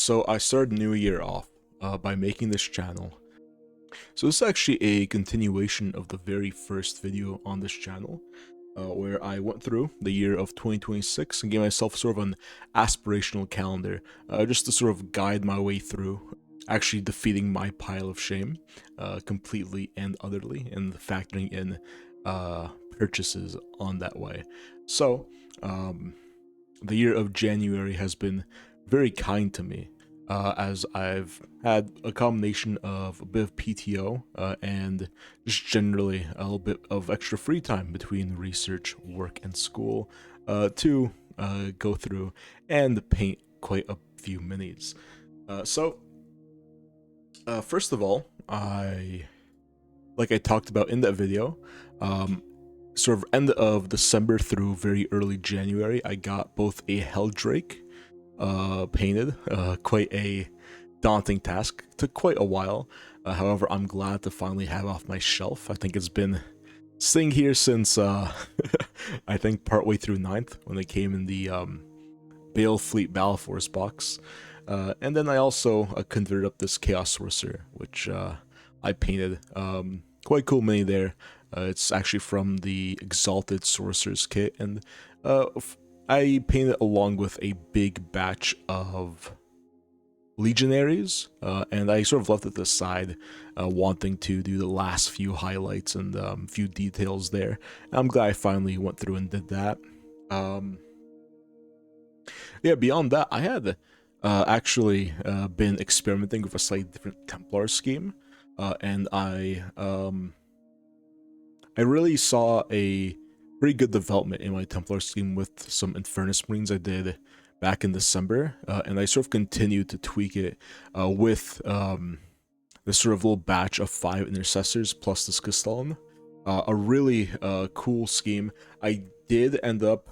So I started New Year off by making this channel. So this is actually a continuation of the very first video on this channel, where I went through the year of 2026 and gave myself sort of an aspirational calendar, just to sort of guide my way through actually defeating my pile of shame completely and utterly, and factoring in purchases on that way. So the year of January has been very kind to me, as I've had a combination of a bit of PTO and just generally a little bit of extra free time between research, work, and school to go through and paint quite a few minis. First of all, like I talked about in that video, sort of end of December through very early January, I got both a Helldrake painted, quite a daunting task, took quite a while. However, I'm glad to finally have off my shelf. I think it's been sitting here since I think partway through 9th when they came in the Balefleet Battleforce box. And then I also converted up this Chaos Sorcerer, which I painted. Quite cool mini there. It's actually from the Exalted Sorcerer's kit, and I painted along with a big batch of Legionaries, and I sort of left it to the side, wanting to do the last few highlights and few details there. And I'm glad I finally went through and did that. Yeah, beyond that, I had actually been experimenting with a slightly different Templar scheme, and I really saw a pretty good development in my Templar scheme with some Infernus Marines I did back in December, and I sort of continued to tweak it with this sort of little batch of 5 Intercessors plus the Skistalon. A really cool scheme. I did end up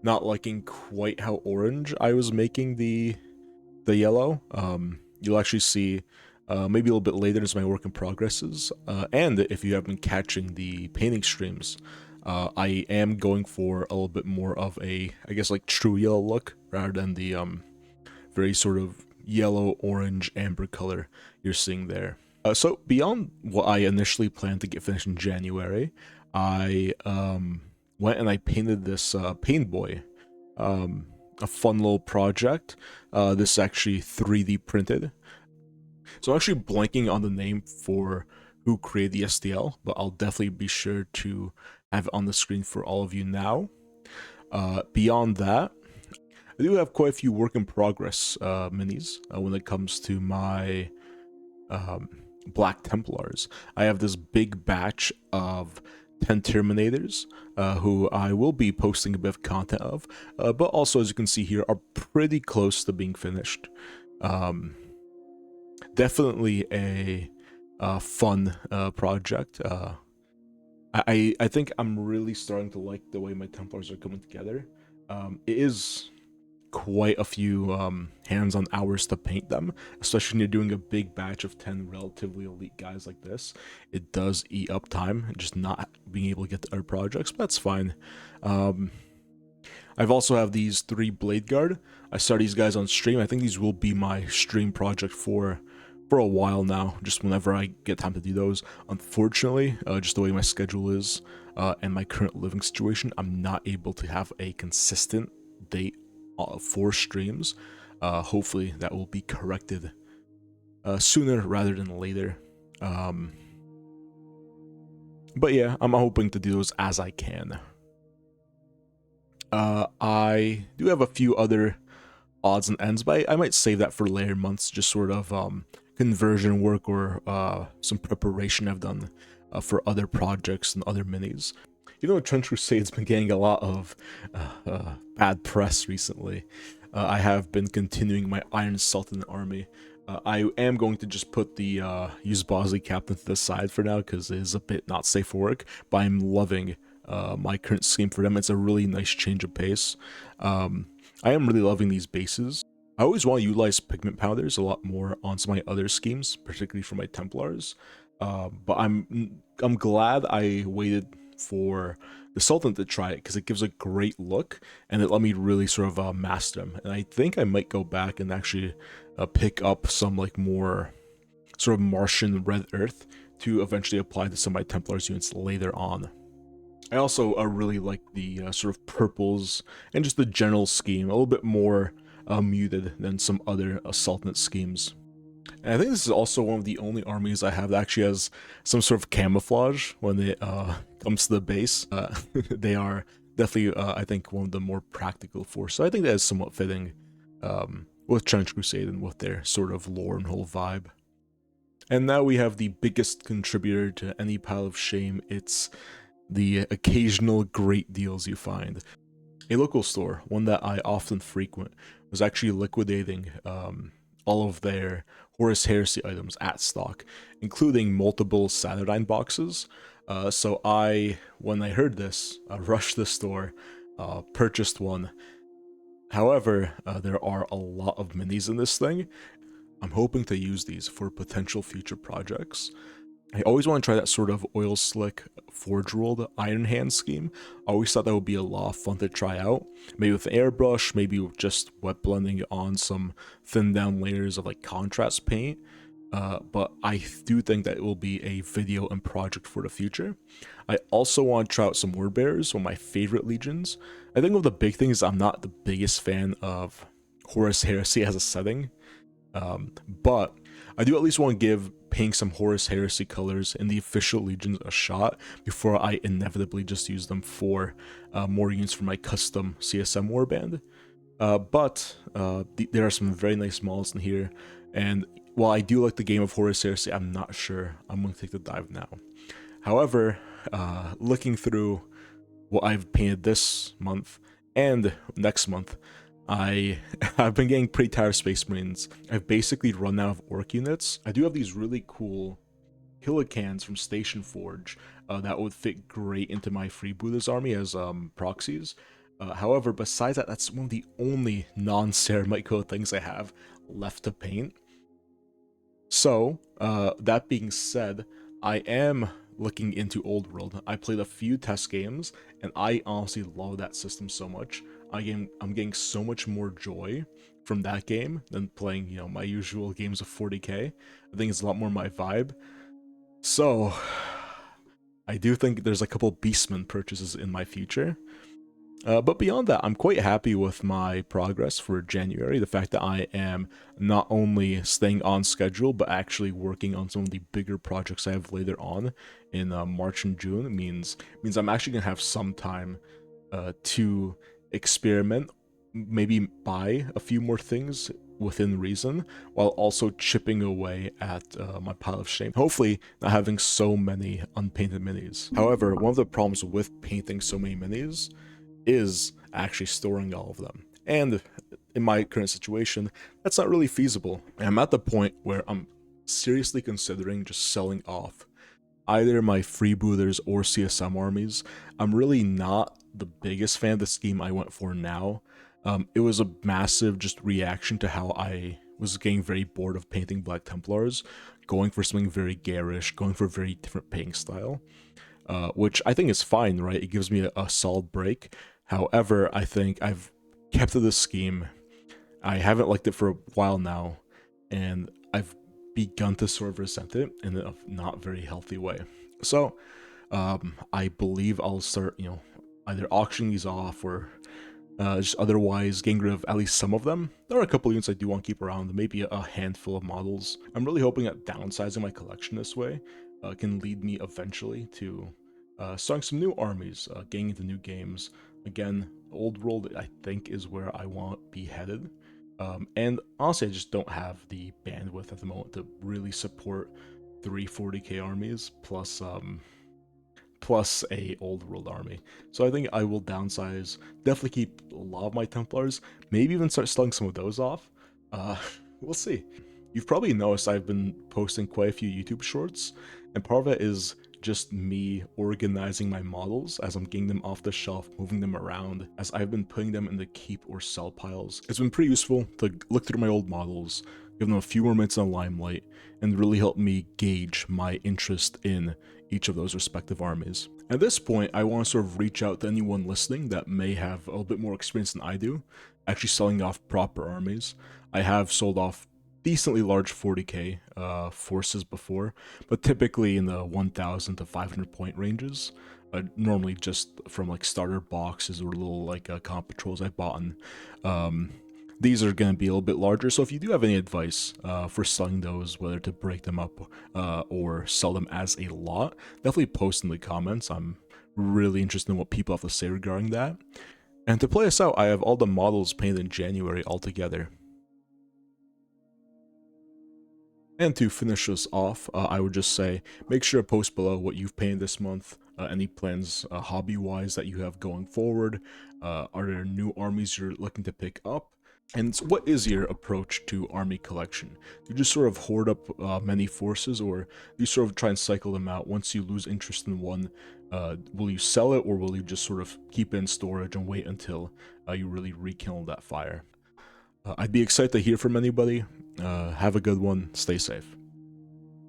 not liking quite how orange I was making the yellow. You'll actually see maybe a little bit later as my work in progresses. And if you have been catching the painting streams, I am going for a little bit more of a, I guess, like true yellow look rather than the very sort of yellow, orange, amber color you're seeing there. So beyond what I initially planned to get finished in January, I went and I painted this Pain Boy. A fun little project. This is actually 3D printed. So I'm actually blanking on the name for who created the STL, but I'll definitely be sure to have it on the screen for all of you now. Beyond that, I do have quite a few work in progress minis when it comes to my Black Templars. I have this big batch of 10 Terminators, who I will be posting a bit of content of, but also, as you can see here, are pretty close to being finished. Definitely a fun project. I think I'm really starting to like the way my Templars are coming together. It is quite a few hands-on hours to paint them, especially when you're doing a big batch of 10 relatively elite guys like this. It does eat up time, just not being able to get to other projects, but that's fine. I've also have these 3 Blade Guard. I started these guys on stream. I think these will be my stream project for a while now, just whenever I get time to do those. Unfortunately, just the way my schedule is and my current living situation, I'm not able to have a consistent date for streams. Hopefully that will be corrected sooner rather than later. But yeah, I'm hoping to do those as I can. I do have a few other odds and ends, but I might save that for later months, just sort of conversion work or some preparation I've done for other projects and other minis. You know, Trench Crusade's been getting a lot of bad press recently. I have been continuing my Iron Sultan army. I am going to just put the Use-Bosley captain to the side for now because it is a bit not safe for work, but I'm loving my current scheme for them. It's a really nice change of pace. I am really loving these bases. I always want to utilize pigment powders a lot more on some of my other schemes, particularly for my Templars. But I'm glad I waited for the Sultan to try it because it gives a great look and it let me really sort of master them. And I think I might go back and actually pick up some like more sort of Martian red earth to eventually apply to some of my Templars units later on. I also really like the sort of purples and just the general scheme, a little bit more muted than some other Sultanate schemes. And I think this is also one of the only armies I have that actually has some sort of camouflage when it comes to the base. They are definitely, I think, one of the more practical forces. So I think that is somewhat fitting with Trench Crusade and with their sort of lore and whole vibe. And now we have the biggest contributor to any pile of shame. It's the occasional great deals you find. A local store, one that I often frequent, was actually liquidating all of their Horus Heresy items at stock, including multiple Saturnine boxes. So when I heard this, I rushed the store, purchased one. However, there are a lot of minis in this thing. I'm hoping to use these for potential future projects. I always want to try that sort of oil slick forge rolled iron hand scheme. I always thought that would be a lot of fun to try out. Maybe with airbrush, maybe with just wet blending on some thin down layers of like contrast paint. But I do think that it will be a video and project for the future. I also want to try out some word bearers, one of my favorite legions. I think one of the big things is I'm not the biggest fan of Horus Heresy as a setting. But I do at least want to give painting some Horus Heresy colors in the official legions a shot before I inevitably just use them for more units for my custom CSM warband. But there are some very nice models in here, and while I do like the game of Horus Heresy, I'm not sure I'm going to take the dive now. However, looking through what I've painted this month and next month, I've been getting pretty tired of Space Marines. I've basically run out of orc units. I do have these really cool Helicans from Station Forge that would fit great into my Freebooters army as proxies. However, besides that, that's one of the only non-Ceramite code things I have left to paint. So, that being said, I am looking into Old World. I played a few test games, and I honestly love that system so much. I'm getting so much more joy from that game than playing, you know, my usual games of 40k. I think it's a lot more my vibe. So, I do think there's a couple Beastman purchases in my future. But beyond that, I'm quite happy with my progress for January. The fact that I am not only staying on schedule, but actually working on some of the bigger projects I have later on in March and June means I'm actually going to have some time to experiment, maybe buy a few more things within reason, while also chipping away at my pile of shame. Hopefully not having so many unpainted minis. However, one of the problems with painting so many minis is actually storing all of them. And in my current situation, that's not really feasible. And I'm at the point where I'm seriously considering just selling off either my freebooters or CSM armies. I'm really not the biggest fan of the scheme I went for now. It was a massive just reaction to how I was getting very bored of painting Black Templars, going for something very garish, going for a very different painting style, which I think is fine, right? It gives me a solid break. However, I think I've kept to this scheme. I haven't liked it for a while now, and I've begun to sort of resent it in a not very healthy way. So, I believe I'll start, you know, either auctioning these off or just otherwise getting rid of at least some of them. There are a couple units I do want to keep around, maybe a handful of models. I'm really hoping that downsizing my collection this way can lead me eventually to starting some new armies, getting into new games. Again, Old World, I think, is where I want to be headed. And honestly, I just don't have the bandwidth at the moment to really support 3 40k armies plus a Old World army. So I think I will downsize, definitely keep a lot of my Templars, maybe even start selling some of those off. We'll see. You've probably noticed I've been posting quite a few YouTube shorts, and part of it is just me organizing my models as I'm getting them off the shelf, moving them around, as I've been putting them in the keep or sell piles. It's been pretty useful to look through my old models, give them a few more minutes in the limelight, and really help me gauge my interest in each of those respective armies. At this point, I want to sort of reach out to anyone listening that may have a little bit more experience than I do, actually selling off proper armies. I have sold off decently large 40k forces before, but typically in the 1000 to 500 point ranges. Normally just from like starter boxes or little like comp patrols I bought. And these are going to be a little bit larger. So if you do have any advice for selling those, whether to break them up or sell them as a lot, definitely post in the comments. I'm really interested in what people have to say regarding that. And to play us out, I have all the models painted in January altogether. And to finish us off, I would just say, make sure to post below what you've painted this month, any plans hobby-wise that you have going forward, are there new armies you're looking to pick up, and what is your approach to army collection? Do you just sort of hoard up many forces, or do you sort of try and cycle them out? Once you lose interest in one, will you sell it, or will you just sort of keep it in storage and wait until you really rekindle that fire? I'd be excited to hear from anybody. Have a good one. Stay safe.